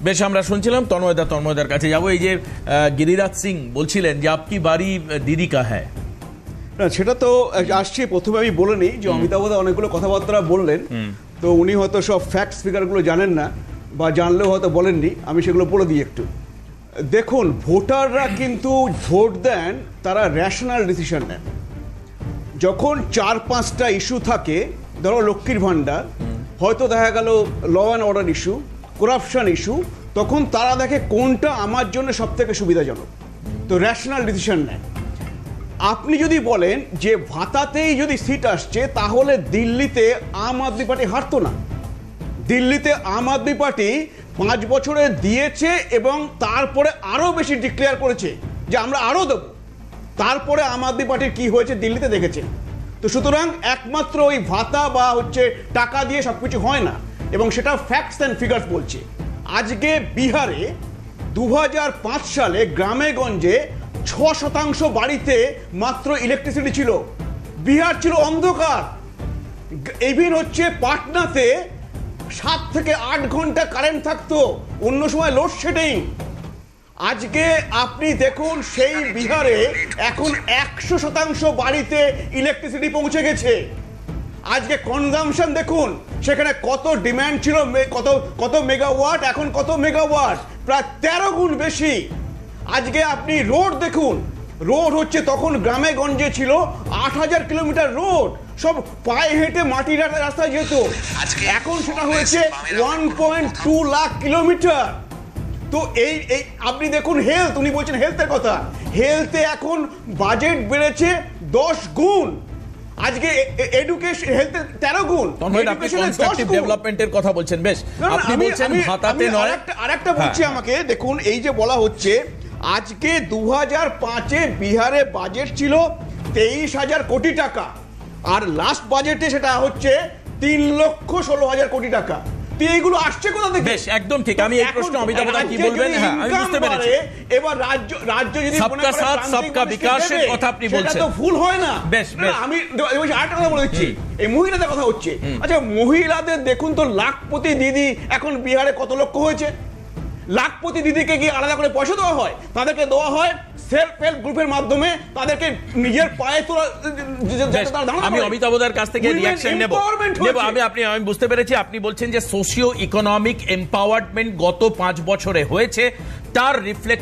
বেশ, আমরা শুনছিলাম তন্ময়দার কাছে যাবো। এই যে গিরিরাজ সিং বলছিলেন যে আপকি বাড়ি দিদি কা হ্যায়, না সেটা তো আসছে। প্রথমে আমি বলে নিই যে অমিতাভ দা অনেকগুলো কথাবার্তা বললেন, তো উনি হয়তো সব ফ্যাক্টস ফিগারগুলো জানেন না, বা জানলেও হয়তো বলেননি। আমি সেগুলো বলে দিই একটু। দেখুন, ভোটাররা কিন্তু ভোট দেন, তারা র্যাশনাল ডিসিশন নেন। যখন 4-5টা ইস্যু থাকে, ধরো লক্ষ্মীর ভাণ্ডার, হয়তো দেখা গেল law and order issue, corruption issue, তখন তারা দেখে কোনটা আমার জন্য সব থেকে সুবিধাজনক, তো র্যাশনাল ডিসিশন নেয়। আপনি যদি বলেন যে ভাতাতেই যদি সিট আসছে, তাহলে দিল্লিতে আম আদমি পার্টি হারতো না। দিল্লিতে আম আদমি পার্টি 5 বছরে দিয়েছে এবং তারপরে আরও বেশি ডিক্লেয়ার করেছে যে আমরা আরও দেবো। তারপরে আম আদমি পার্টির কি হয়েছে দিল্লিতে দেখেছেন। তো সুতরাং একমাত্র ওই ভাতা বা টাকা দিয়ে সব কিছু হয় না, এবং সেটা ফ্যাক্টস অ্যান্ড ফিগার্স বলছে। আজকে বিহারে 2005 সালে গ্রামে গঞ্জে 6% বাড়িতে মাত্র ইলেকট্রিসিটি ছিল। বিহার ছিল অন্ধকার। ইভিন পাটনাতে 7 থেকে 8 ঘন্টা কারেন্ট থাকতো, অন্য সময় লোডশেডিং। আজকে আপনি দেখুন সেই বিহারে এখন 100% বাড়িতে ইলেকট্রিসিটি পৌঁছে গেছে। আজকে কনজামশন দেখুন, সেখানে কত ডিমান্ড ছিল, কত মেগাওয়াট, এখন কত মেগাওয়াট, প্রায় 13 গুণ বেশি। আজকে আপনি রোড দেখুন, রোড তখন গ্রামে গঞ্জে ছিল 8000 কিলোমিটার রোড, সব পায়ে হেঁটে মাটির রাস্তায় যেত। এখন সেটা হয়েছে 1.2 লাখ কিলোমিটার। তো এই আপনি দেখুন হেলথ, উনি বলছেন হেলথের কথা, হেলথে এখন বাজেট বেড়েছে 10 গুণ। আজকে এডুকেশন হেলথে 13 গুণ। আপনি কনস্ট্রাকটিভ ডেভেলপমেন্টের কথা বলছেন। বেশ, আপনি বলছেন ভাতাতে নয়। আরেকটা বলছি, আমাকে দেখুন, এই যে বলা হচ্ছে আজকে 2005-এ বিহারে বাজেট ছিল 23,000 কোটি টাকা, আর লাস্ট বাজেটে সেটা হচ্ছে 3,16,000 কোটি টাকা। এইগুলো আসছে কোথা থেকে? বেশ, একদম ঠিক। আমি এই প্রশ্ন অমিতাভ দা কি বলবেন? হ্যাঁ, আমি বুঝতে পেরেছি। এবার রাজ্য যদি সবকা সাথ সবকা বিকাশের কথা আপনি বলছেন, সেটা তো ভুল হয় না। বেশ, আমি আরেকটা কথা বলে দিচ্ছি, এই মহিলাদের কথা হচ্ছে। আচ্ছা, মহিলাদের দেখুন তো, লাখপতি দিদি এখন বিহারে কত লক্ষ হয়েছে। লাখপতি দিদিকে কি আলাদা করে পয়সা দেওয়া হয়? তাদেরকে দেওয়া হয় সেলফ হেল্প গ্রুপের মাধ্যমে, তাদেরকে নিজের পায়ে তোলা। আমি অমিতাভ দার কাছ থেকে রিঅ্যাকশন নেব। আমি বুঝতে পেরেছি আপনি বলছেন যে সোশিও ইকোনমিক এম্পাওয়ারমেন্ট গত 5 বছরে হয়েছে, তার রিফ্লেক্ট